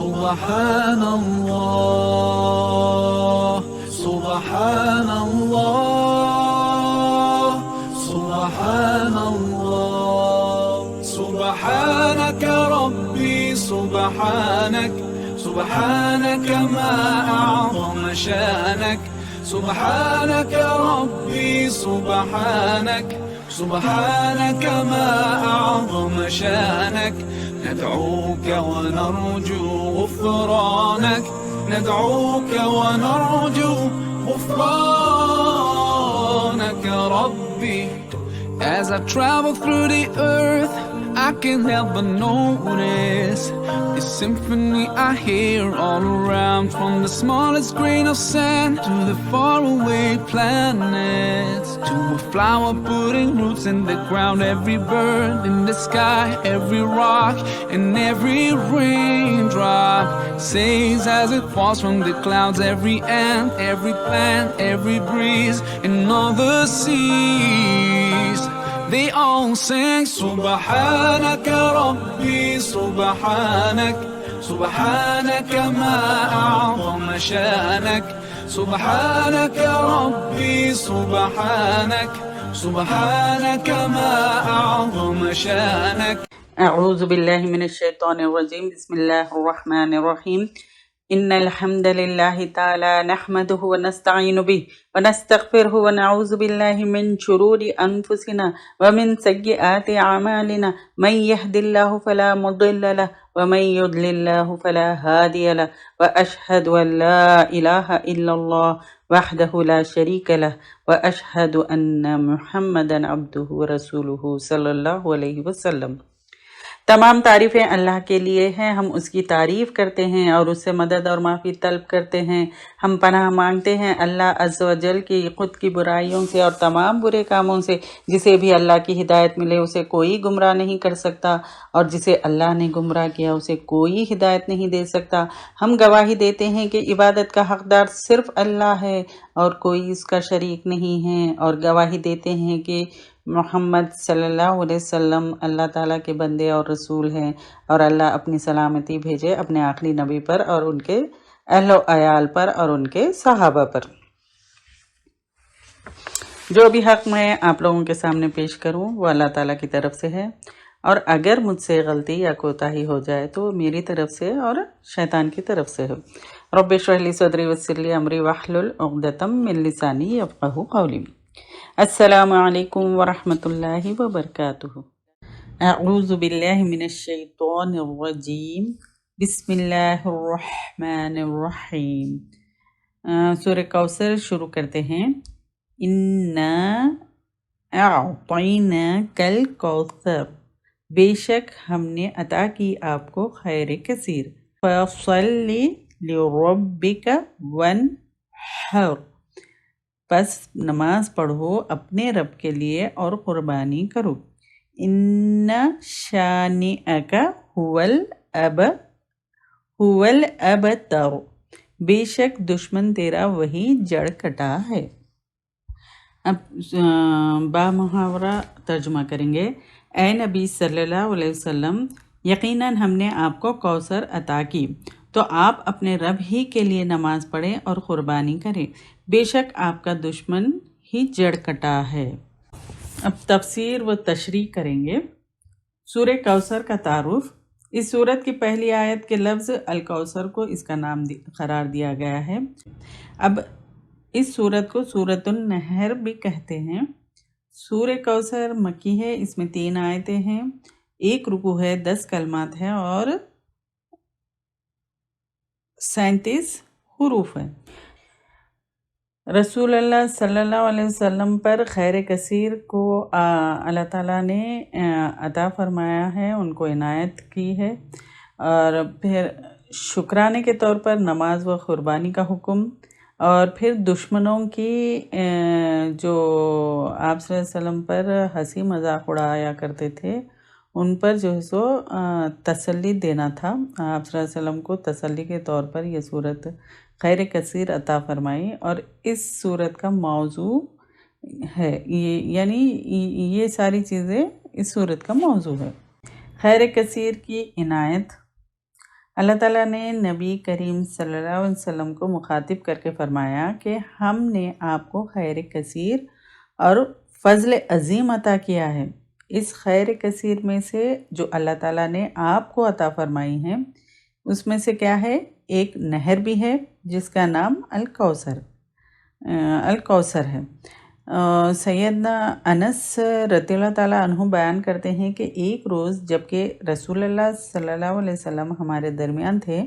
سبحان الله سبحان الله سبحان الله سبحانك ربي سبحانك سبحانك ما أعظم شانك سبحانك ربي سبحانك سبحانك ما أعظم شانك ندعوك ونرجو غفرانك ندعوك ونرجو غفرانك ربي. As I travel through the earth, I can't help but notice the symphony I hear all around, from the smallest grain of sand to the faraway planets, to a flower putting roots in the ground, every bird in the sky, every rock and every raindrop sings as it falls from the clouds, every ant, every plant, every breeze and all the seas. They all sing سبحانك ربي سبحانك سبحانك ما أعظم شانك سبحانك ربي سبحانك سبحانك ما أعظم شانك. اعوذ باللہ من الشیطان الرجیم. بسم اللہ الرحمن الرحیم. ان الحمد للہ تعالی نحمده ونستعین به ونستغفره ونعوذ باللہ من شرور انفسنا ومن سیئات اعمالنا من يهد الله فلا مضل له ومن يضلل الله فلا هادي له واشهد ان لا اله الا الله وحده لا شريك له واشهد ان محمدا عبده ورسوله صلی اللہ علیہ وسلم. تمام تعریفیں اللہ کے لیے ہیں. ہم اس کی تعریف کرتے ہیں اور اس سے مدد اور معافی طلب کرتے ہیں. ہم پناہ مانگتے ہیں اللہ عز و جل کی خود کی برائیوں سے اور تمام برے کاموں سے. جسے بھی اللہ کی ہدایت ملے اسے کوئی گمراہ نہیں کر سکتا، اور جسے اللہ نے گمراہ کیا اسے کوئی ہدایت نہیں دے سکتا. ہم گواہی دیتے ہیں کہ عبادت کا حقدار صرف اللہ ہے اور کوئی اس کا شریک نہیں ہے، اور گواہی دیتے ہیں کہ محمد صلی اللہ علیہ وسلم اللہ تعالیٰ کے بندے اور رسول ہیں، اور اللہ اپنی سلامتی بھیجے اپنے آخری نبی پر اور ان کے اہل و عیال پر اور ان کے صحابہ پر. جو بھی حق میں آپ لوگوں کے سامنے پیش کروں وہ اللہ تعالیٰ کی طرف سے ہے، اور اگر مجھ سے غلطی یا کوتاہی ہو جائے تو میری طرف سے اور شیطان کی طرف سے ہے. رب اشرح لی صدری ویسر لی امری واحلل عقدۃ من لسانی یفقہوا قولی. السلام علیکم ورحمۃ اللہ وبرکاتہ. اعوذ باللہ من الشیطان الرجیم. بسم اللہ الرحمن الرحیم. سورہ کوثر شروع کرتے ہیں. انا اعطیناک الکوثر، بے شک ہم نے عطا کی آپ کو خیر کثیر. فصل لربک وانحر، پس نماز پڑھو اپنے رب کے لیے اور قربانی کرو. ان شانئک هو الابتر، بے شک دشمن تیرا وہی جڑ کٹا ہے. اب با محاورہ ترجمہ کریں گے. اے نبی صلی اللہ علیہ وسلم، یقیناً ہم نے آپ کو کوثر عطا کی، تو آپ اپنے رب ہی کے لیے نماز پڑھیں اور قربانی کریں. بے شک آپ کا دشمن ہی جڑ کٹا ہے. اب تفسیر و تشریح کریں گے. سورہ کوثر کا تعارف. اس سورت کی پہلی آیت کے لفظ الکوثر کو اس کا نام قرار دیا گیا ہے. اب اس سورت کو سورۃ النحر بھی کہتے ہیں. سورہ کوثر مکی ہے. اس میں 3 آیتیں ہیں، 1 رکوع ہے، 10 کلمات ہیں اور 37 حروف ہیں. رسول اللہ صلی اللہ علیہ وسلم پر خیر کثیر کو اللہ تعالیٰ نے عطا فرمایا ہے، ان کو عنایت کی ہے. اور پھر شکرانے کے طور پر نماز و قربانی کا حکم، اور پھر دشمنوں کی جو آپ صلی اللہ علیہ وسلم پر ہنسی مذاق اڑایا کرتے تھے ان پر جو ہے سو تسلی دینا تھا. آپ صلی اللہ علیہ وسلم کو تسلی کے طور پر یہ صورت خیر کثیر عطا فرمائی. اور اس صورت کا موضوع ہے یعنی یہ ساری چیزیں اس صورت کا موضوع ہے. خیر کثیر کی عنایت، اللہ تعالیٰ نے نبی کریم صلی اللہ علیہ وسلم کو مخاطب کر کے فرمایا کہ ہم نے آپ کو خیر کثیر اور فضل عظیم عطا کیا ہے۔ اس خیر کثیر میں سے جو اللہ تعالیٰ نے آپ کو عطا فرمائی ہیں اس میں سے کیا ہے؟ ایک نہر بھی ہے جس کا نام الکوثر ہے۔ سیدنا انس رضی اللہ تعالیٰ عنہ بیان کرتے ہیں کہ ایک روز جب کہ رسول اللہ صلی اللہ علیہ وسلم ہمارے درمیان تھے،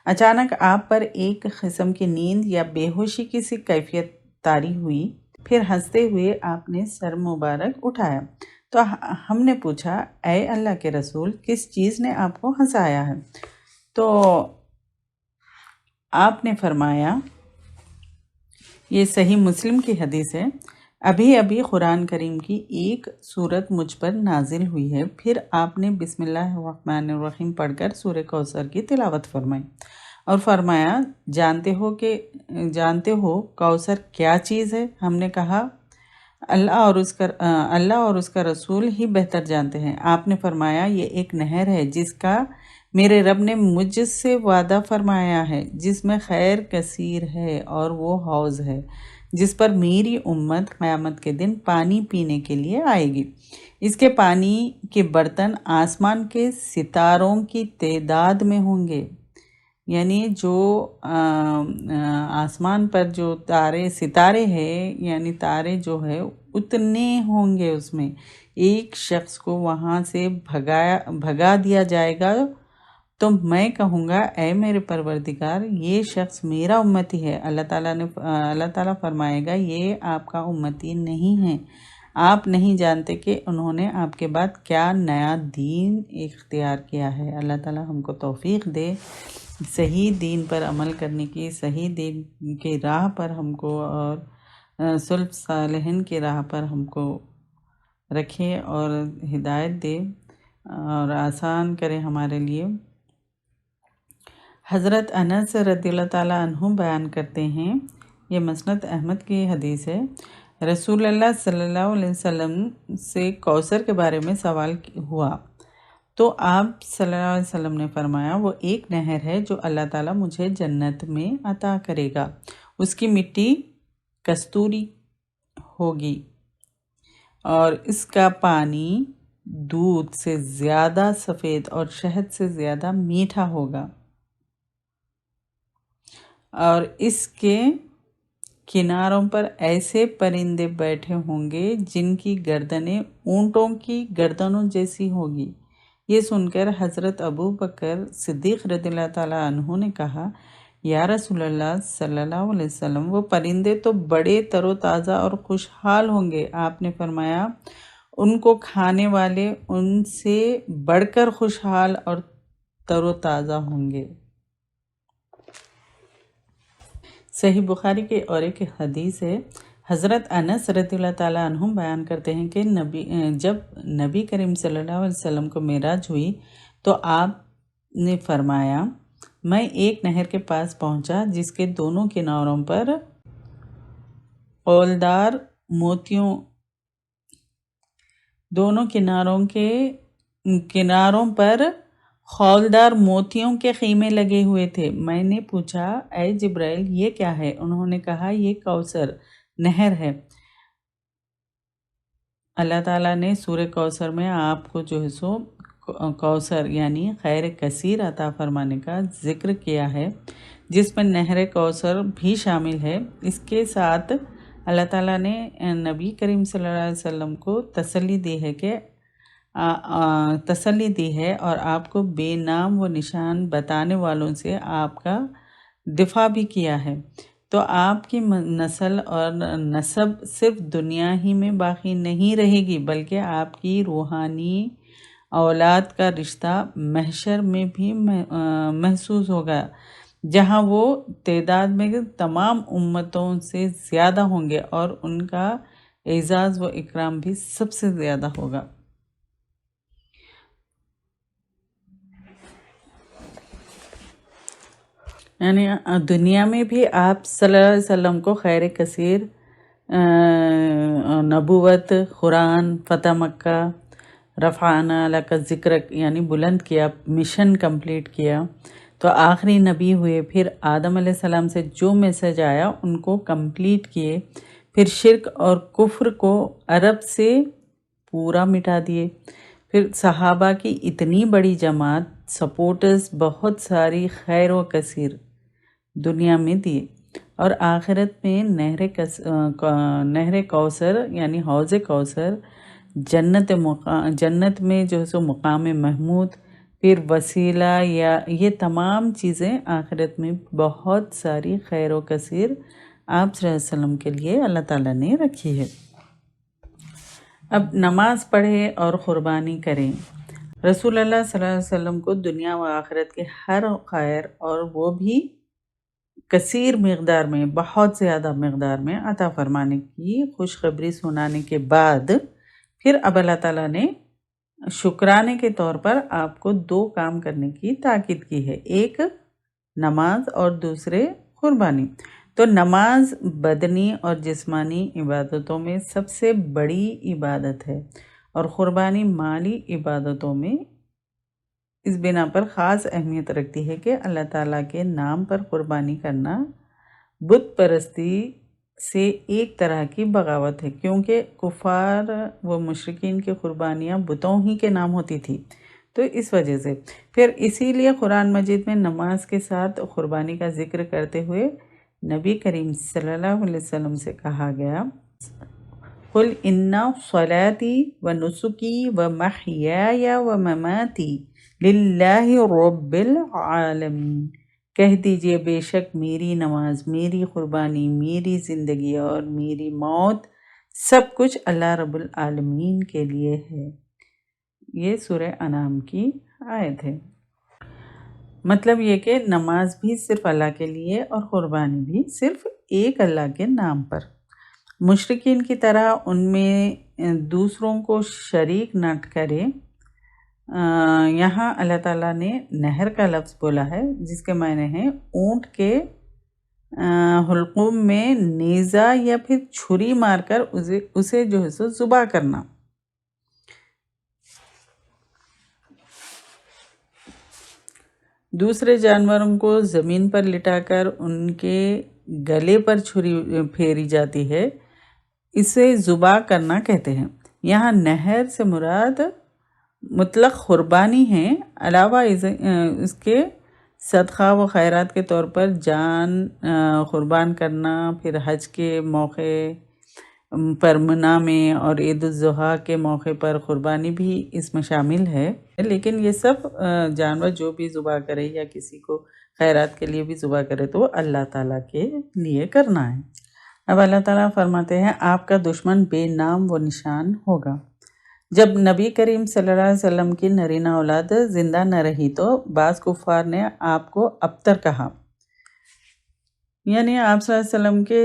اچانک آپ پر ایک قسم کی نیند یا بے ہوشی کی سی کیفیت طاری ہوئی، پھر ہنستے ہوئے آپ نے سر مبارک اٹھایا تو ہم نے پوچھا، اے اللہ کے رسول، کس چیز نے آپ کو ہنسایا ہے؟ تو آپ نے فرمایا، یہ صحیح مسلم کی حدیث ہے، ابھی قرآن کریم کی ایک سورت مجھ پر نازل ہوئی ہے، پھر آپ نے بسم اللہ الرحمن الرحیم پڑھ کر سورہ کوثر کی تلاوت فرمائی اور فرمایا، جانتے ہو کوثر کیا چیز ہے؟ ہم نے کہا اللہ اور اس کا رسول ہی بہتر جانتے ہیں۔ آپ نے فرمایا، یہ ایک نہر ہے جس کا میرے رب نے مجھ سے وعدہ فرمایا ہے، جس میں خیر کثیر ہے، اور وہ حوض ہے جس پر میری امت قیامت کے دن پانی پینے کے لیے آئے گی۔ اس کے پانی کے برتن آسمان کے ستاروں کی تعداد میں ہوں گے، یعنی جو آسمان پر جو ستارے ہیں، یعنی تارے جو ہے اتنے ہوں گے، اس میں ایک شخص کو وہاں سے بھگا دیا جائے گا تو میں کہوں گا، اے میرے پروردگار، یہ شخص میرا امتی ہے۔ اللہ تعالیٰ فرمائے گا، یہ آپ کا امتی نہیں ہے، آپ نہیں جانتے کہ انہوں نے آپ کے بعد کیا نیا دین اختیار کیا ہے۔ اللہ تعالیٰ ہم کو توفیق دے صحیح دین پر عمل کرنے کی، صحیح دین کی راہ پر ہم کو اور سلف صالحین کی راہ پر ہم کو رکھے اور ہدایت دے اور آسان کرے ہمارے لیے۔ حضرت انس رضی اللہ تعالیٰ عنہ بیان کرتے ہیں، یہ مسند احمد کی حدیث ہے، رسول اللہ صلی اللہ علیہ وسلم سے کوثر کے بارے میں سوال ہوا تو آپ صلی اللہ علیہ وسلم نے فرمایا، وہ ایک نہر ہے جو اللہ تعالیٰ مجھے جنت میں عطا کرے گا، اس کی مٹی کستوری ہوگی اور اس کا پانی دودھ سے زیادہ سفید اور شہد سے زیادہ میٹھا ہوگا، اور اس کے کناروں پر ایسے پرندے بیٹھے ہوں گے جن کی گردنیں اونٹوں کی گردنوں جیسی ہوگی۔ یہ سن کر حضرت ابو بکر صدیق رضی اللہ تعالیٰ عنہ نے کہا، یا رسول اللہ صلی اللہ علیہ وسلم، وہ پرندے تو بڑے تر و تازہ اور خوشحال ہوں گے۔ آپ نے فرمایا، ان کو کھانے والے ان سے بڑھ کر خوشحال اور تر و تازہ ہوں گے۔ صحیح بخاری کے اور ایک حدیث ہے، حضرت انس رضی اللہ تعالیٰ عنہ بیان کرتے ہیں کہ جب نبی کریم صلی اللہ علیہ وسلم کو معراج ہوئی تو آپ نے فرمایا، میں ایک نہر کے پاس پہنچا جس کے دونوں کناروں پر خولدار موتیوں کے خیمے لگے ہوئے تھے۔ میں نے پوچھا، اے جبرائیل، یہ کیا ہے؟ انہوں نے کہا، یہ کوثر نہر ہے۔ اللہ تعالیٰ نے سورہ کوثر میں آپ کو جو ہے سو کوثر یعنی خیر کثیر عطا فرمانے کا ذکر کیا ہے، جس میں نہر کوثر بھی شامل ہے۔ اس کے ساتھ اللہ تعالیٰ نے نبی کریم صلی اللہ علیہ وسلم کو تسلی دی ہے اور آپ کو بے نام و نشان بتانے والوں سے آپ کا دفاع بھی کیا ہے، تو آپ کی نسل اور نسب صرف دنیا ہی میں باقی نہیں رہے گی، بلکہ آپ کی روحانی اولاد کا رشتہ محشر میں بھی محسوس ہوگا، جہاں وہ تعداد میں تمام امتوں سے زیادہ ہوں گے اور ان کا اعزاز و اکرام بھی سب سے زیادہ ہوگا۔ یعنی دنیا میں بھی آپ صلی اللہ علیہ وسلم کو خیر کثیر، نبوت، قرآن، فتح مکہ، رفعنا لک ذکرک یعنی بلند کیا، مشن کمپلیٹ کیا، تو آخری نبی ہوئے، پھر آدم علیہ السلام سے جو میسج آیا ان کو کمپلیٹ کیے، پھر شرک اور کفر کو عرب سے پورا مٹا دیے، پھر صحابہ کی اتنی بڑی جماعت، سپورٹرز بہت ساری، خیر و کثیر دنیا میں دیے، اور آخرت میں نہر کوثر یعنی حوض کوثر، جنت میں جو ہے سو مقام محمود، پھر وسیلہ، یا یہ تمام چیزیں آخرت میں بہت ساری خیر و کثیر آپ صلی اللہ علیہ وسلم کے لیے اللہ تعالیٰ نے رکھی ہے۔ اب نماز پڑھیں اور قربانی کریں۔ رسول اللہ صلی اللہ علیہ وسلم کو دنیا و آخرت کے ہر خیر، اور وہ بھی کثیر مقدار میں، بہت زیادہ مقدار میں عطا فرمانے کی خوشخبری سنانے کے بعد پھر اب اللہ تعالیٰ نے شکرانے کے طور پر آپ کو 2 کام کرنے کی تاکید کی ہے، ایک نماز اور دوسرے قربانی۔ تو نماز بدنی اور جسمانی عبادتوں میں سب سے بڑی عبادت ہے، اور قربانی مالی عبادتوں میں اس بنا پر خاص اہمیت رکھتی ہے کہ اللہ تعالیٰ کے نام پر قربانی کرنا بت پرستی سے ایک طرح کی بغاوت ہے، کیونکہ کفار و مشرکین کی قربانیاں بتوں ہی کے نام ہوتی تھی، تو اس وجہ سے پھر اسی لیے قرآن مجید میں نماز کے ساتھ قربانی کا ذکر کرتے ہوئے نبی کریم صلی اللہ علیہ وسلم سے کہا گیا، قُلْ إِنَّ صَلَاتِي وَنُسُكِي وَمَحْيَايَ وَمَمَاتِي لِلَّهِ رَبِّ الْعَالَمِينَ، کہہ دیجئے بے شک میری نماز، میری قربانی، میری زندگی اور میری موت سب کچھ اللہ رب العالمین کے لیے ہے۔ یہ سورہ انعام کی آیت ہے۔ مطلب یہ کہ نماز بھی صرف اللہ کے لیے اور قربانی بھی صرف ایک اللہ کے نام پر۔ مشرکین کی طرح ان میں دوسروں کو شریک نہ کرے۔ یہاں اللہ تعالیٰ نے نہر کا لفظ بولا ہے، جس کے معنی ہیں اونٹ کے حلقوم میں نیزہ یا پھر چھری مار کر اسے جو ہے سو ذبح کرنا۔ دوسرے جانوروں کو زمین پر لٹا کر ان کے گلے پر چھری پھیری جاتی ہے، اسے ذبح کرنا کہتے ہیں۔ یہاں نہر سے مراد مطلق قربانی ہے، علاوہ اس کے صدقہ و خیرات کے طور پر جان قربان کرنا، پھر حج کے موقع پر منی میں اور عید الاضحیٰ کے موقع پر قربانی بھی اس میں شامل ہے، لیکن یہ سب جانور جو بھی ذبح کرے یا کسی کو خیرات کے لیے بھی ذبح کرے تو اللہ تعالیٰ کے لیے کرنا ہے۔ اب اللہ تعالیٰ فرماتے ہیں آپ کا دشمن بے نام و نشان ہوگا۔ جب نبی کریم صلی اللہ علیہ وسلم کی نرینہ اولاد زندہ نہ رہی تو بعض کفار نے آپ کو ابتر کہا، یعنی آپ صلی اللہ علیہ وسلم کے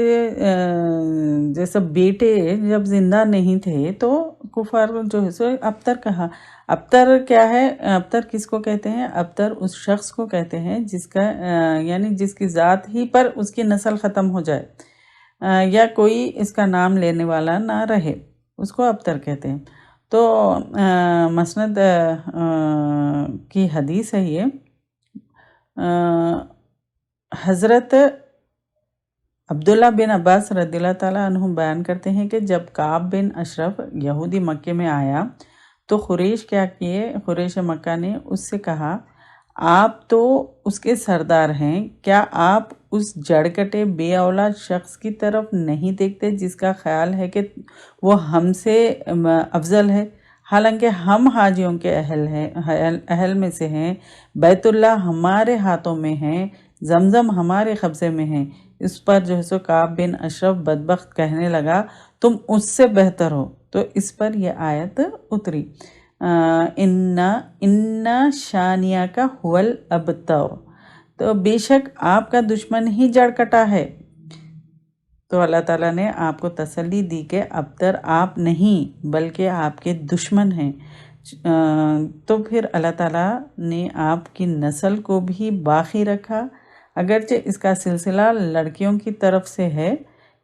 جیسے بیٹے جب زندہ نہیں تھے تو کفار جو ہے سو ابتر کہا۔ ابتر کیا ہے؟ ابتر کس کو کہتے ہیں؟ ابتر اس شخص کو کہتے ہیں جس کا یعنی جس کی ذات ہی پر اس کی نسل ختم ہو جائے یا کوئی اس کا نام لینے والا نہ رہے، اس کو ابتر کہتے ہیں۔ تو مسند کی حدیث ہے یہ، حضرت عبداللہ بن عباس رضی اللہ تعالیٰ عنہ بیان کرتے ہیں کہ جب کعب بن اشرف یہودی مکے میں آیا تو قریش کیا کیے، قریش مکہ نے اس سے کہا آپ تو اس کے سردار ہیں، کیا آپ اس جڑ کٹے بے اولاد شخص کی طرف نہیں دیکھتے جس کا خیال ہے کہ وہ ہم سے افضل ہے، حالانکہ ہم حاجیوں کے اہل میں سے ہیں، بیت اللہ ہمارے ہاتھوں میں ہیں، زمزم ہمارے قبضے میں ہیں۔ اس پر جو ہے سو کعب بن اشرف بدبخت کہنے لگا تم اس سے بہتر ہو، تو اس پر یہ آیت اتری، ان شانیہ کا حول ابتر، تو بے شک آپ کا دشمن ہی جڑ کٹا ہے۔ تو اللہ تعالیٰ نے آپ کو تسلی دی کہ ابتر آپ نہیں بلکہ آپ کے دشمن ہیں۔ تو پھر اللہ تعالیٰ نے آپ کی نسل کو بھی باقی رکھا، اگرچہ اس کا سلسلہ لڑکیوں کی طرف سے ہے،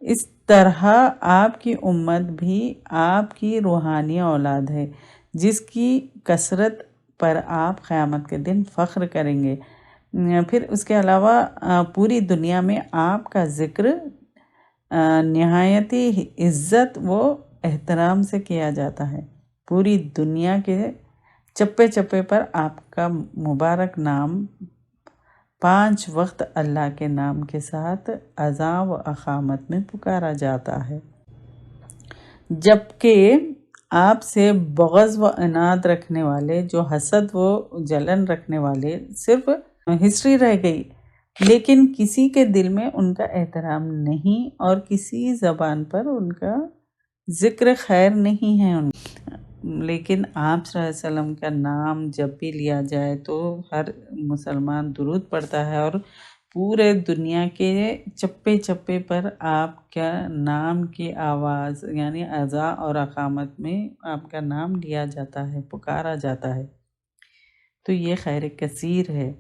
اس طرح آپ کی امت بھی آپ کی روحانی اولاد ہے جس کی کثرت پر آپ قیامت کے دن فخر کریں گے۔ پھر اس کے علاوہ پوری دنیا میں آپ کا ذکر نہایتی عزت و احترام سے کیا جاتا ہے۔ پوری دنیا کے چپے چپے پر آپ کا مبارک نام 5 وقت اللہ کے نام کے ساتھ اذاں و اقامت میں پکارا جاتا ہے، جبکہ آپ سے بغض و عناد رکھنے والے، جو حسد و جلن رکھنے والے، صرف ہسٹری رہ گئی، لیکن کسی کے دل میں ان کا احترام نہیں اور کسی زبان پر ان کا ذکر خیر نہیں ہے۔ لیکن آپ صلی اللہ علیہ وسلم کا نام جب بھی لیا جائے تو ہر مسلمان درود پڑھتا ہے، اور پورے دنیا کے چپے چپے پر آپ کا نام کی آواز یعنی اذاں اور اقامت میں آپ کا نام لیا جاتا ہے، پکارا جاتا ہے، تو یہ خیر کثیر ہے۔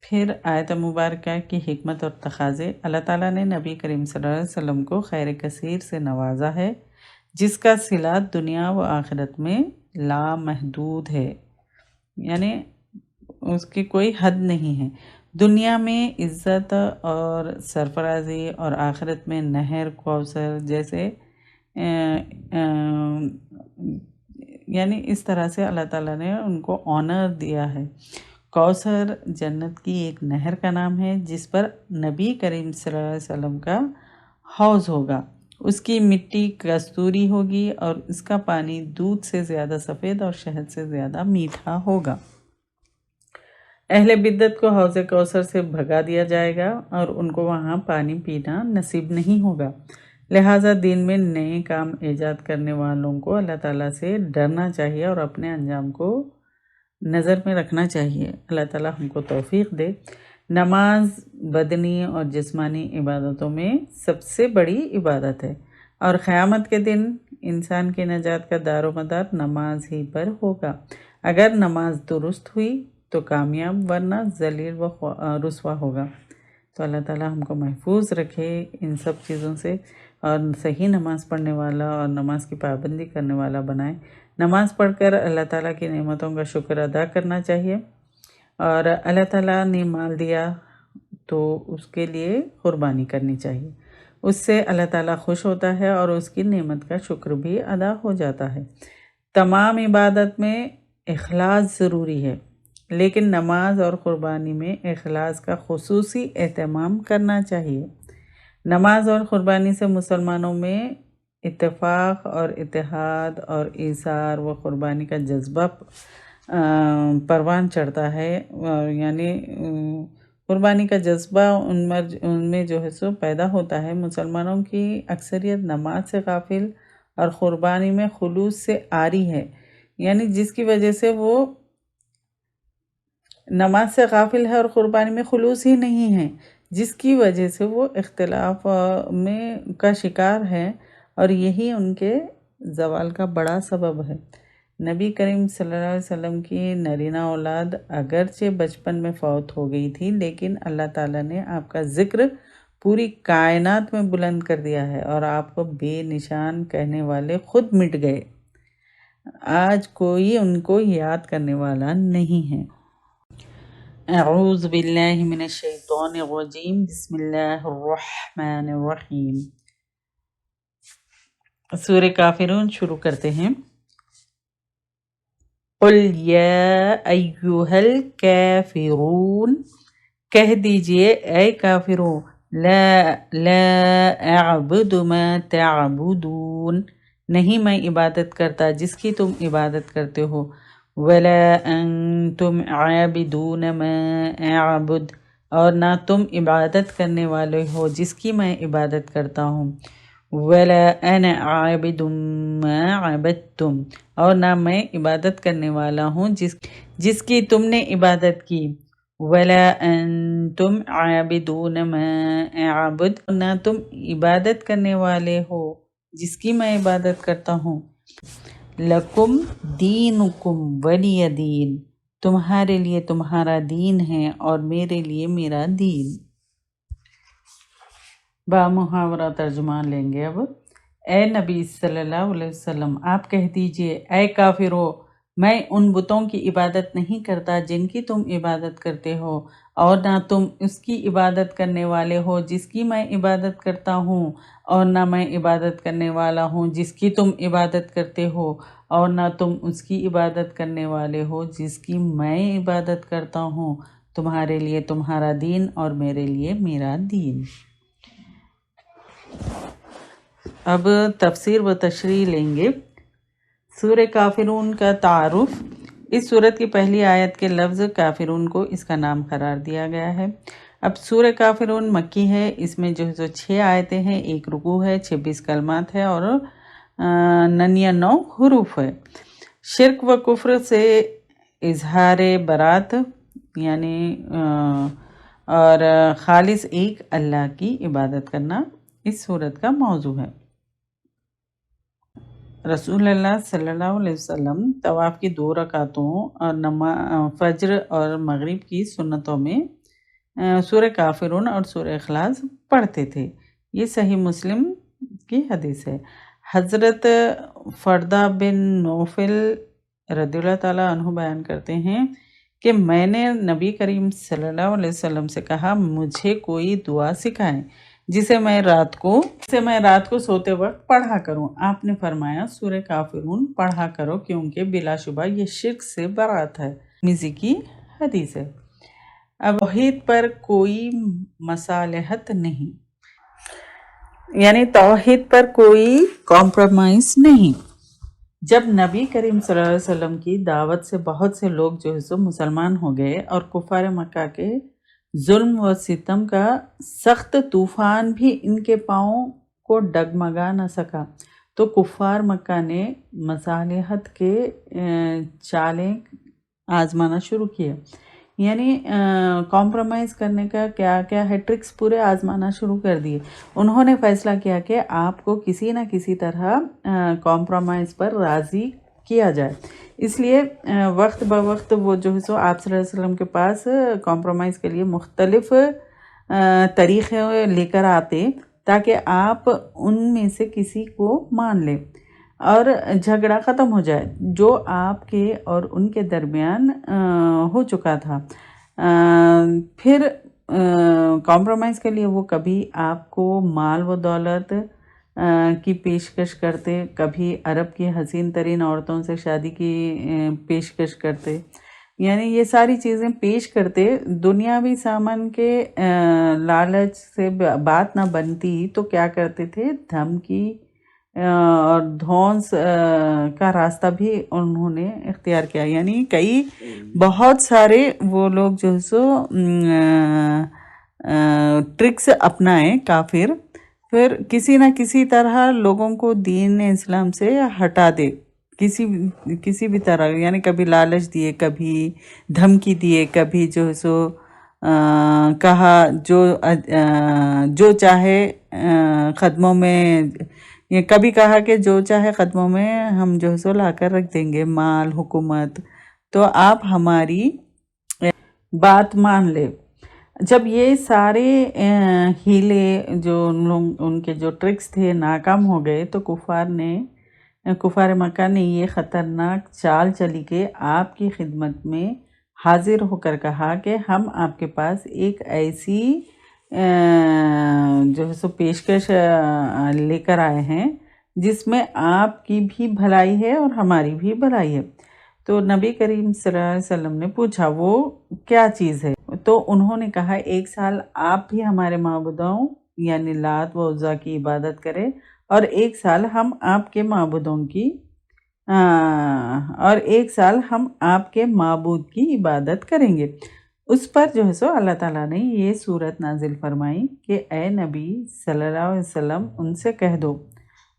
پھر آیت مبارکہ کی حکمت اور تقاضے۔ اللہ تعالیٰ نے نبی کریم صلی اللہ علیہ وسلم کو خیر کثیر سے نوازا ہے، جس کا صلہ دنیا و آخرت میں لامحدود ہے، یعنی اس کی کوئی حد نہیں ہے۔ دنیا میں عزت اور سرفرازی، اور آخرت میں نہر کوثر جیسے یعنی اس طرح سے اللہ تعالیٰ نے ان کو آنر دیا ہے۔ کوثر جنت کی ایک نہر کا نام ہے، جس پر نبی کریم صلی اللہ علیہ وسلم کا حوض ہوگا۔ اس کی مٹی کستوری ہوگی اور اس کا پانی دودھ سے زیادہ سفید اور شہد سے زیادہ میٹھا ہوگا۔ اہل بدعت کو حوض کوثر سے بھگا دیا جائے گا اور ان کو وہاں پانی پینا نصیب نہیں ہوگا۔ لہٰذا دین میں نئے کام ایجاد کرنے والوں کو اللہ تعالیٰ سے ڈرنا چاہیے اور اپنے انجام کو نظر میں رکھنا چاہیے۔ اللہ تعالیٰ ہم کو توفیق دے۔ نماز بدنی اور جسمانی عبادتوں میں سب سے بڑی عبادت ہے، اور قیامت کے دن انسان کی نجات کا دار و مدار نماز ہی پر ہوگا۔ اگر نماز درست ہوئی تو کامیاب، ورنہ ذلیل و رسوا ہوگا۔ تو اللہ تعالیٰ ہم کو محفوظ رکھے ان سب چیزوں سے، اور صحیح نماز پڑھنے والا اور نماز کی پابندی کرنے والا بنائے۔ نماز پڑھ کر اللہ تعالیٰ کی نعمتوں کا شکر ادا کرنا چاہیے، اور اللہ تعالیٰ نے مال دیا تو اس کے لیے قربانی کرنی چاہیے، اس سے اللہ تعالیٰ خوش ہوتا ہے اور اس کی نعمت کا شکر بھی ادا ہو جاتا ہے۔ تمام عبادت میں اخلاص ضروری ہے، لیکن نماز اور قربانی میں اخلاص کا خصوصی اہتمام کرنا چاہیے۔ نماز اور قربانی سے مسلمانوں میں اتفاق اور اتحاد اور ایثار و قربانی کا جذبہ پروان چڑھتا ہے، یعنی قربانی کا جذبہ ان میں جو ہے سو پیدا ہوتا ہے۔ مسلمانوں کی اکثریت نماز سے غافل اور قربانی میں خلوص سے عاری ہے، یعنی جس کی وجہ سے وہ نماز سے غافل ہے اور قربانی میں خلوص ہی نہیں ہے، جس کی وجہ سے وہ اختلاف میں کا شکار ہے، اور یہی ان کے زوال کا بڑا سبب ہے۔ نبی کریم صلی اللہ علیہ وسلم کی نرینہ اولاد اگرچہ بچپن میں فوت ہو گئی تھی، لیکن اللہ تعالیٰ نے آپ کا ذکر پوری کائنات میں بلند کر دیا ہے، اور آپ کو بے نشان کہنے والے خود مٹ گئے۔ آج کوئی ان کو یاد کرنے والا نہیں ہے۔ اعوذ باللہ من الشیطان الرجیم، بسم اللہ الرحمن الرحیم۔ سورہ کافرون شروع کرتے ہیں۔ قل یا ایہا الکافرون، کہہ دیجئے اے کافروں، لا اعبد ما تعبدون، نہیں میں عبادت کرتا جس کی تم عبادت کرتے ہو، ولا انتم عابدون ما اعبد، اور نہ تم عبادت کرنے والے ہو جس کی میں عبادت کرتا ہوں، ولا انا عابد ما عبدتم، اور نہ میں عبادت کرنے والا ہوں جس کی تم نے عبادت کی، ولا انتم عابدون ما اعبد، نہ تم عبادت کرنے والے ہو جس کی میں عبادت کرتا ہوں۔ لکم دینکم ولی دین، تمہارے لیے تمہارا دین ہے اور میرے لیے میرا دین۔ با محاورہ ترجمان لیں گے اب۔ اے نبی صلی اللہ علیہ وسلم، آپ کہہ دیجئے اے کافرو، میں ان بتوں کی عبادت نہیں کرتا جن کی تم عبادت کرتے ہو، اور نہ تم اس کی عبادت کرنے والے ہو جس کی میں عبادت کرتا ہوں، اور نہ میں عبادت کرنے والا ہوں جس کی تم عبادت کرتے ہو، اور نہ تم اس کی عبادت کرنے والے ہو جس کی میں عبادت کرتا ہوں، تمہارے لیے تمہارا دین اور میرے لیے میرا دین۔ اب تفسیر و تشریح لیں گے۔ سورہ کافرون کا تعارف۔ اس سورت کی پہلی آیت کے لفظ کافرون کو اس کا نام قرار دیا گیا ہے۔ اب سورہ کافرون مکی ہے، اس میں جو 6 آیتیں ہیں، 1 رکوع ہے، 26 کلمات ہے اور 99 حروف ہے۔ شرک و کفر سے اظہار برات یعنی اور خالص ایک اللہ کی عبادت کرنا اس سورت کا موضوع ہے۔ رسول اللہ صلی اللہ علیہ وسلم طواف کی 2 رکعتوں اور فجر اور مغرب کی سنتوں میں سورہ کافرون اور سورہ اخلاص پڑھتے تھے۔ یہ صحیح مسلم کی حدیث ہے۔ حضرت فردہ بن نوفل رضی اللہ تعالیٰ عنہ بیان کرتے ہیں کہ میں نے نبی کریم صلی اللہ علیہ وسلم سے کہا مجھے کوئی دعا سکھائیں جسے میں رات کو سوتے وقت پڑھا کروں۔ آپ نے فرمایا سورہ کافرون پڑھا کرو کیونکہ بلا شبہ یہ شرک سے برات ہے۔ ترمذی کی حدیث ہے۔ اب توحید پر کوئی مصالحت نہیں، یعنی توحید پر کوئی کمپرومائز نہیں۔ جب نبی کریم صلی اللہ علیہ وسلم کی دعوت سے بہت سے لوگ جو ہے سو مسلمان ہو گئے اور کفار مکہ کے ظلم و ستم کا سخت طوفان بھی ان کے پاؤں کو ڈگمگا نہ سکا تو کفار مکہ نے مصالحت کے چالیں آزمانا شروع کیے، یعنی کمپرومائز کرنے کا کیا کیا ہے ٹرکس پورے آزمانا شروع کر دیے۔ انہوں نے فیصلہ کیا کہ آپ کو کسی نہ کسی طرح کمپرومائز پر راضی کیا جائے، اس لیے وقت بوقت وہ جو ہے سو آپ صلی اللہ علیہ وسلم کے پاس کمپرومائز کے لیے مختلف طریقے لے کر آتے تاکہ آپ ان میں سے کسی کو مان لیں اور جھگڑا ختم ہو جائے جو آپ کے اور ان کے درمیان ہو چکا تھا۔ پھر کمپرومائز کے لیے وہ کبھی آپ کو مال و دولت کی پیشکش کرتے، کبھی عرب کی حسین ترین عورتوں سے شادی کی پیشکش کرتے، یعنی یہ ساری چیزیں پیش کرتے۔ دنیاوی سامان کے لالچ سے بات نہ بنتی تو کیا کرتے تھے، دھمکی اور دھونس کا راستہ بھی انہوں نے اختیار کیا، یعنی بہت سارے وہ لوگ جو ہے سو ٹرکس اپنائیں کافر، پھر کسی نہ کسی طرح لوگوں کو دین اسلام سے ہٹا دے، کسی بھی طرح، یعنی کبھی لالچ دیے، کبھی دھمکی دیے، کبھی جو ہے سو کہا جو چاہے قدموں میں، یہ کبھی کہا کہ جو چاہے قدموں میں ہم جو ہے سو لا کر رکھ دیں گے، مال، حکومت، تو آپ ہماری بات مان لے۔ جب یہ سارے ہیلے جو ان کے جو ٹرکس تھے ناکام ہو گئے تو کفار مکہ نے یہ خطرناک چال چلی کہ آپ کی خدمت میں حاضر ہو کر کہا کہ ہم آپ کے پاس ایک ایسی جو ہے سو پیشکش لے کر آئے ہیں جس میں آپ کی بھی بھلائی ہے اور ہماری بھی بھلائی ہے۔ تو نبی کریم صلی اللہ علیہ وسلم نے پوچھا وہ کیا چیز ہے؟ تو انہوں نے کہا 1 سال آپ بھی ہمارے معبودوں یعنی لات و عزا کی عبادت کریں اور 1 سال ہم آپ کے معبودوں کی معبود کی عبادت کریں گے۔ اس پر جو ہے سو اللہ تعالیٰ نے یہ سورت نازل فرمائی کہ اے نبی صلی اللہ علیہ وسلم ان سے کہہ دو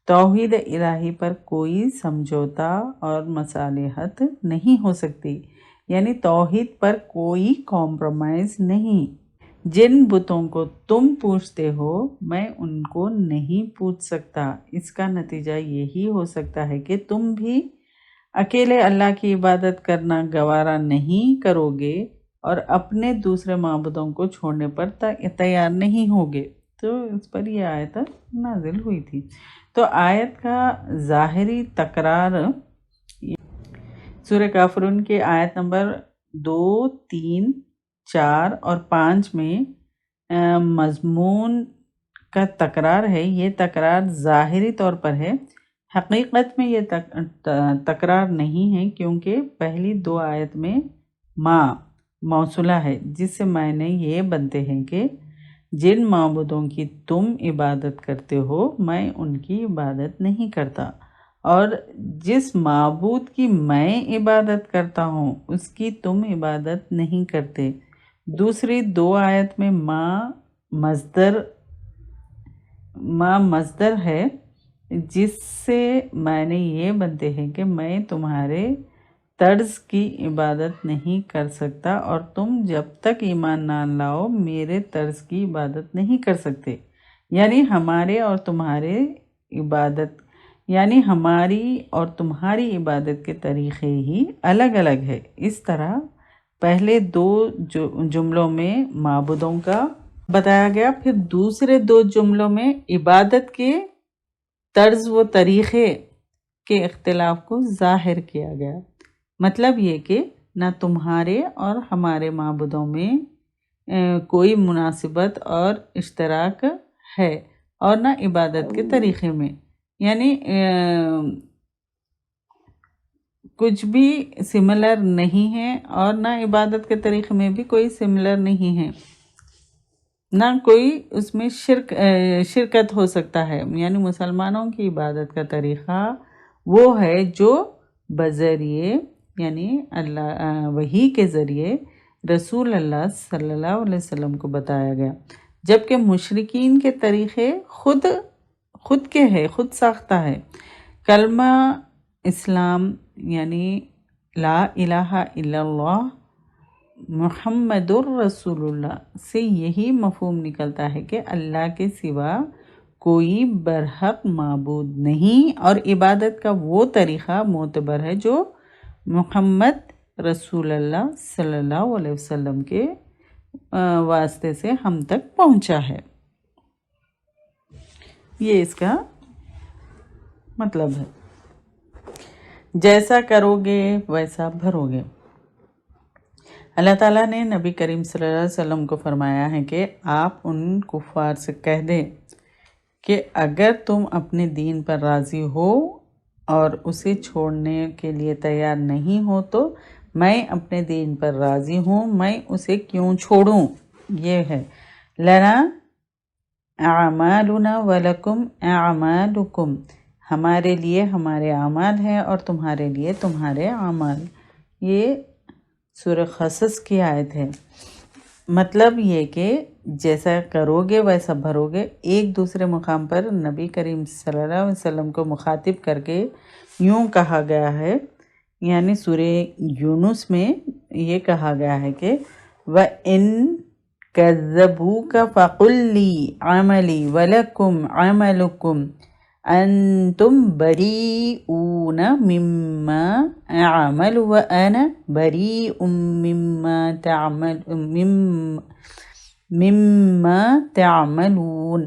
توحید الہی پر کوئی سمجھوتا اور مصالحت نہیں ہو سکتی، یعنی توحید پر کوئی کمپرومائز نہیں۔ جن بتوں کو تم پوجتے ہو میں ان کو نہیں پوج سکتا، اس کا نتیجہ یہی ہو سکتا ہے کہ تم بھی اکیلے اللہ کی عبادت کرنا گوارا نہیں کرو گے اور اپنے دوسرے معبودوں کو چھوڑنے پر تیار نہیں ہوگے۔ تو اس پر یہ آیت نازل ہوئی تھی۔ تو آیت کا ظاہری تکرار سورہ کافرون کی آیت نمبر 2، 3، 4 اور 5 میں مضمون کا تکرار ہے، یہ تکرار ظاہری طور پر ہے، حقیقت میں یہ تکرار نہیں ہے، کیونکہ پہلی 2 آیت میں ما موصولہ ہے، جس سے معنی یہ بنتے ہیں کہ جن معبودوں کی تم عبادت کرتے ہو میں ان کی عبادت نہیں کرتا، اور جس معبود کی میں عبادت کرتا ہوں اس کی تم عبادت نہیں کرتے۔ دوسری 2 آیت میں ما مصدر ہے، جس سے معنی یہ بنتے ہیں کہ میں تمہارے طرز کی عبادت نہیں کر سکتا اور تم جب تک ایمان نہ لاؤ میرے طرز کی عبادت نہیں کر سکتے، یعنی ہماری اور تمہاری عبادت کے طریقے ہی الگ الگ ہے۔ اس طرح پہلے 2 جملوں میں معبودوں کا بتایا گیا، پھر دوسرے 2 جملوں میں عبادت کے طرز و طریقے کے اختلاف کو ظاہر کیا گیا۔ مطلب یہ کہ نہ تمہارے اور ہمارے معبودوں میں کوئی مناسبت اور اشتراک ہے اور نہ عبادت کے طریقے میں، یعنی کچھ بھی سملر نہیں ہے اور نہ عبادت کے طریقے میں بھی کوئی سملر نہیں ہے، نہ کوئی اس میں شرکت ہو سکتا ہے، یعنی مسلمانوں کی عبادت کا طریقہ وہ ہے جو بذریعے یعنی اللہ وحی کے ذریعے رسول اللہ صلی اللہ علیہ وسلم کو بتایا گیا، جبکہ مشرکین کے طریقے خود کے ہے، خود ساختہ ہے۔ کلمہ اسلام یعنی لا الہ الا اللہ محمد الرسول اللہ سے یہی مفہوم نکلتا ہے کہ اللہ کے سوا کوئی برحق معبود نہیں، اور عبادت کا وہ طریقہ معتبر ہے جو محمد رسول اللہ صلی اللہ علیہ وسلم کے واسطے سے ہم تک پہنچا ہے۔ یہ اس کا مطلب ہے، جیسا کرو گے ویسا بھرو گے۔ اللہ تعالیٰ نے نبی کریم صلی اللہ علیہ وسلم کو فرمایا ہے کہ آپ ان کفار سے کہہ دیں کہ اگر تم اپنے دین پر راضی ہو اور اسے چھوڑنے کے لیے تیار نہیں ہو تو میں اپنے دین پر راضی ہوں، میں اسے کیوں چھوڑوں۔ یہ ہے لنا اعمالنا ولکم اعمالکم، ہمارے لیے ہمارے اعمال ہیں اور تمہارے لیے تمہارے اعمال۔ یہ سورہ قصص کی آیت ہے۔ مطلب یہ کہ جیسا کرو گے ویسا بھرو گے۔ ایک دوسرے مقام پر نبی کریم صلی اللہ علیہ وسلم کو مخاطب کر کے یوں کہا گیا ہے، یعنی سورہ یونس میں یہ کہا گیا ہے کہ وَإِن كَذَّبُوكَ فَقُلْ لِي عَمَلِي وَلَكُمْ عَمَلُكُمْ أَنْتُمْ بَرِيئُونَ مِمَّا أَعْمَلُ وَأَنَا بَرِيءٌ مِمَّا تَعْمَلُونَ،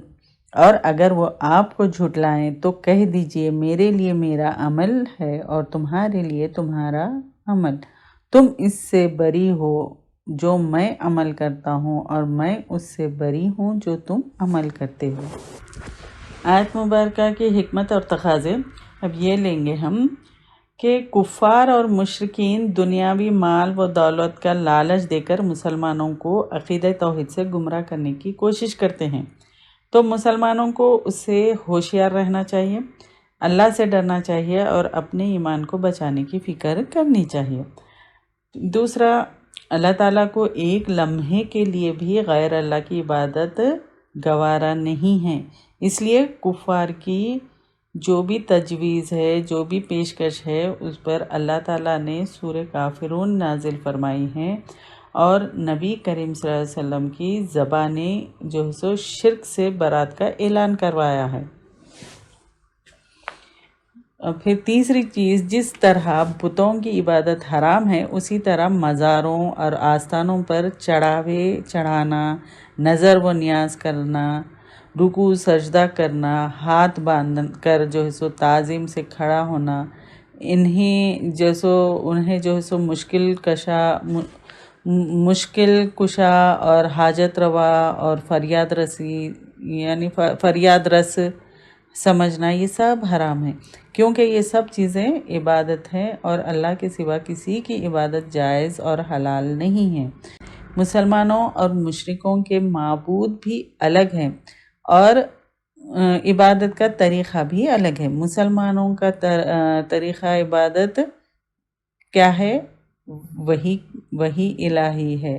اور اگر وہ آپ کو جھٹلائیں تو کہہ دیجئے میرے لیے میرا عمل ہے اور تمہارے لیے تمہارا عمل، تم اس سے بری ہو جو میں عمل کرتا ہوں اور میں اس سے بری ہوں جو تم عمل کرتے ہو۔ آیت مبارکہ کی حکمت اور تقاضے اب یہ لیں گے ہم کہ کفار اور مشرکین دنیاوی مال و دولت کا لالچ دے کر مسلمانوں کو عقیدہ توحید سے گمراہ کرنے کی کوشش کرتے ہیں، تو مسلمانوں کو اس سے ہوشیار رہنا چاہیے، اللہ سے ڈرنا چاہیے اور اپنے ایمان کو بچانے کی فکر کرنی چاہیے۔ دوسرا، اللہ تعالیٰ کو ایک لمحے کے لیے بھی غیر اللہ کی عبادت گوارا نہیں ہے، اس لیے کفار کی جو بھی تجویز ہے، جو بھی پیشکش ہے، اس پر اللہ تعالیٰ نے سورہ کافرون نازل فرمائی ہے اور نبی کریم صلی اللہ علیہ وسلم کی زبانیں جو ہے سو شرک سے برات کا اعلان کروایا ہے۔ اور پھر تیسری چیز، جس طرح بتوں کی عبادت حرام ہے اسی طرح مزاروں اور آستانوں پر چڑھاوے چڑھانا، نظر و نیاز کرنا، رکوع سجدہ کرنا، ہاتھ باندھ کر جو ہے سو تعظیم سے کھڑا ہونا، انہیں جو ہے سو مشکل کشا مشکل کشا اور حاجت روا اور فریاد رسی یعنی فریاد رس سمجھنا یہ سب حرام ہے، کیونکہ یہ سب چیزیں عبادت ہیں اور اللہ کے سوا کسی کی عبادت جائز اور حلال نہیں ہے۔ مسلمانوں اور مشرکوں کے معبود بھی الگ ہیں اور عبادت کا طریقہ بھی الگ ہے۔ مسلمانوں کا طریقہ عبادت کیا ہے؟ وحی الہی ہے،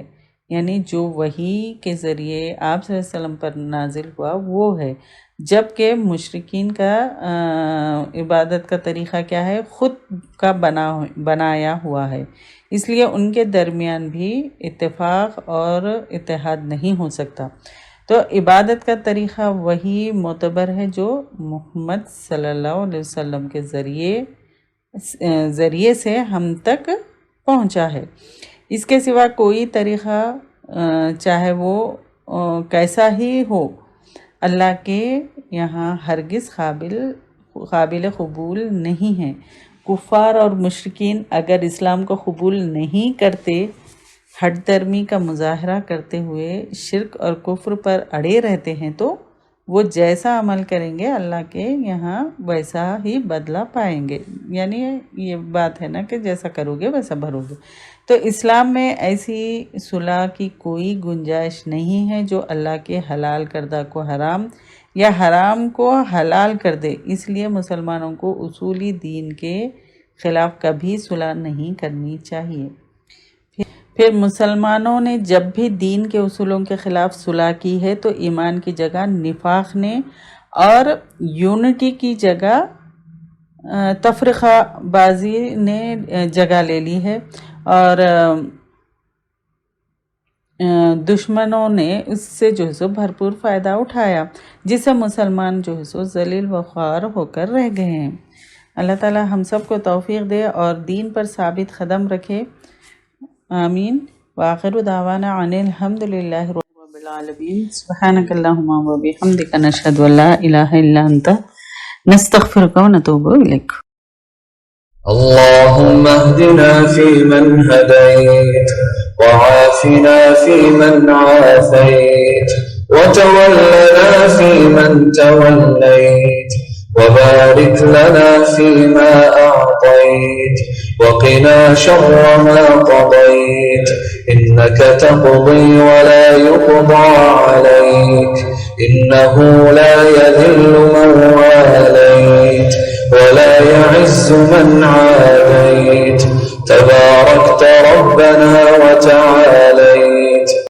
یعنی جو وحی کے ذریعے آپ صلی اللہ علیہ وسلم پر نازل ہوا وہ ہے، جبکہ مشرکین کا عبادت کا طریقہ کیا ہے؟ خود کا بنایا ہوا ہے، اس لیے ان کے درمیان بھی اتفاق اور اتحاد نہیں ہو سکتا۔ تو عبادت کا طریقہ وہی معتبر ہے جو محمد صلی اللہ علیہ وسلم کے ذریعے سے ہم تک پہنچا ہے۔ اس کے سوا کوئی طریقہ چاہے وہ کیسا ہی ہو اللہ کے یہاں ہرگز قابل قبول نہیں ہے۔ کفار اور مشرکین اگر اسلام کو قبول نہیں کرتے، ہٹ درمی کا مظاہرہ کرتے ہوئے شرک اور کفر پر اڑے رہتے ہیں، تو وہ جیسا عمل کریں گے اللہ کے یہاں ویسا ہی بدلہ پائیں گے، یعنی یہ بات ہے نا کہ جیسا کرو گے ویسا بھرو گے۔ تو اسلام میں ایسی صلح کی کوئی گنجائش نہیں ہے جو اللہ کے حلال کردہ کو حرام یا حرام کو حلال کر دے، اس لیے مسلمانوں کو اصولی دین کے خلاف کبھی صلح نہیں کرنی چاہیے۔ پھر مسلمانوں نے جب بھی دین کے اصولوں کے خلاف صلح کی ہے تو ایمان کی جگہ نفاق نے اور یونٹی کی جگہ تفرقہ بازی نے جگہ لے لی ہے، اور دشمنوں نے اس سے جو ہے سو بھرپور فائدہ اٹھایا، جس سے مسلمان جو ہے سو ذلیل و خوار ہو کر رہ گئے ہیں۔ اللہ تعالی ہم سب کو توفیق دے اور دین پر ثابت قدم رکھے، آمین۔ وآخر دعوانا عن الحمد للہ رب العالمین۔ سبحانک اللہم و بحمدک، نشہد ان لا الہ الا انت، نستغفرک و نتوب الیک۔ اللهم اهدنا فيمن هديت، وعافنا فيمن عافيت، وتولنا فيمن توليت، وبارك لنا فيما أعطيت، وقنا شر ما قضيت، إنك تقضي ولا يقضى عليك، إنه لا يذل من واليت ولا يعز من عاديت، تباركت ربنا وتعاليت۔